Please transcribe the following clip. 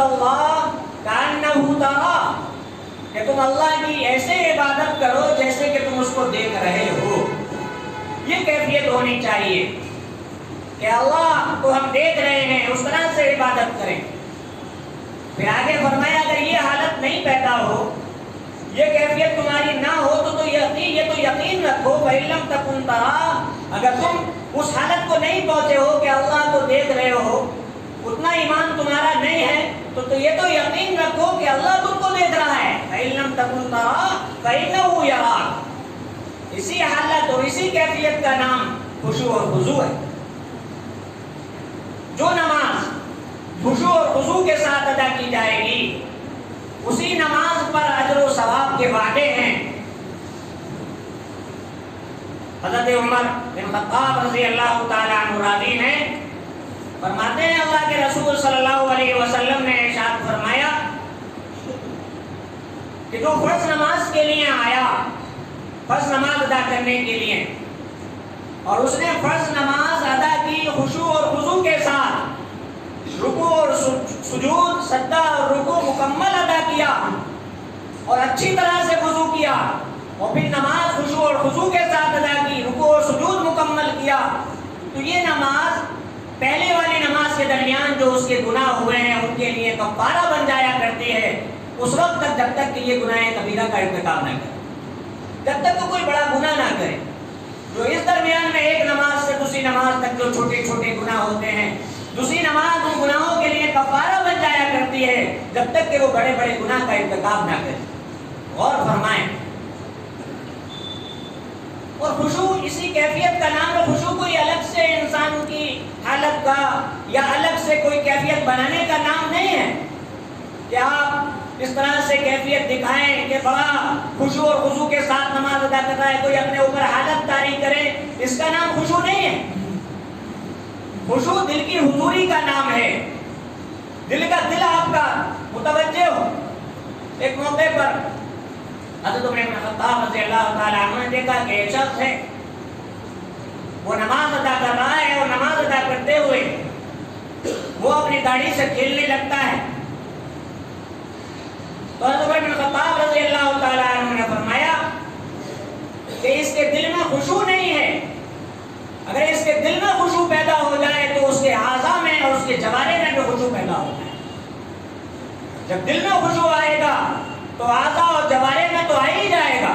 اللہ کأنہ تراہ، کہ تم اللہ کی ایسے عبادت کرو جیسے کہ تم اس کو دیکھ رہے ہو۔ یہ کیفیت ہونی چاہیے کہ اللہ کو ہم دیکھ رہے ہیں، اس طرح سے عبادت کریں۔ پھر آگے فرمایا اگر یہ حالت نہیں پیدا ہو، یہ کیفیت تمہاری نہ ہو تو یہ تو یقین رکھو فَإِن لَّمْ تَكُن تَرَاهُ، اگر تم اس حالت کو نہیں پہنچے ہو کہ اللہ کو دیکھ رہے ہو، اتنا ایمان تمہارا نہیں ہے، تو یہ تو یقین رکھو کہ اللہ تم کو دیکھ رہا ہے۔ فَإِن لَّمْ تَكُن تَرَاهُ فَإِنَّهُ يَرَاكَ، اسی حالت اور اسی کیفیت کا نام خشوع اور خضوع ہے۔ جو نماز خشوع اور خضوع کے ساتھ ادا کی جائے گی، اسی نماز پر اجر و ثواب کے وعدے ہیں۔ حضرت عمر بن خطاب رضی اللہ تعالیٰ عنہ راوی ہیں، فرماتے ہیں اللہ کے رسول صلی اللہ علیہ وسلم نے ارشاد فرمایا کہ جو فرض نماز کے لیے آیا، فرض نماز ادا کرنے کے لیے، اور اس نے فرض نماز ادا کی خشوع اور خضوع کے ساتھ، رکوع اور سجود، سجدہ اور رکوع مکمل ادا کیا اور اچھی طرح سے وضو کیا، اور پھر نماز خشوع اور خضوع کے ساتھ ادا کی، رکوع اور سجود مکمل کیا، تو یہ نماز پہلے والی نماز کے درمیان جو اس کے گناہ ہوئے ہیں ان کے لیے کفارہ بن جایا کرتی ہے، اس وقت تک جب تک کہ یہ گناہ کبیرہ کا ارتکاب نہ کرے، جب تک تو کوئی بڑا گناہ نہ کرے۔ جو اس درمیان میں ایک نماز سے دوسری نماز تک جو چھوٹے چھوٹے گناہ ہوتے ہیں، دوسری نماز ان گناہوں کے لیے کفارہ بن جایا کرتی ہے جب تک کہ وہ بڑے بڑے گناہ کا ارتکاب نہ کرے۔ غور فرمائیں۔ اور خشوع اسی کیفیت کا نام ہے۔ خشوع کوئی الگ سے انسان کی حالت کا یا الگ سے کوئی کیفیت بنانے کا نام نہیں ہے کہ آپ اس طرح سے کیفیت دکھائیں کہ بڑا خشوع اور خضوع کے ساتھ نماز ادا کر رہا ہے، کوئی اپنے اوپر حالت طاری کرے، اس کا نام خشوع نہیں ہے۔ خشوع دل کی حضوری کا نام ہے، دل آپ کا متوجہ ہو۔ ایک موقع پر حضرت عمر بن خطاب رضی اللہ تعالیٰ عنہ نے دیکھا کہ ایک شخص ہے، وہ نماز ادا کر رہا ہے، اور نماز ادا کرتے ہوئے وہ اپنی داڑھی سے کھیلنے لگتا ہے۔ تو حضرت عمر بن خطاب رضی اللہ تعالیٰ عنہ نے فرمایا کہ اس کے دل میں خشوع نہیں ہے۔ اگر اس کے دل میں خشوع پیدا ہو جائے تو اس کے اعضاء میں اور اس کے جوارح میں بھی خشوع پیدا ہو جائے۔ جب دل میں خشوع آئے گا تو اعضاء اور جوارح میں تو آ ہی جائے گا۔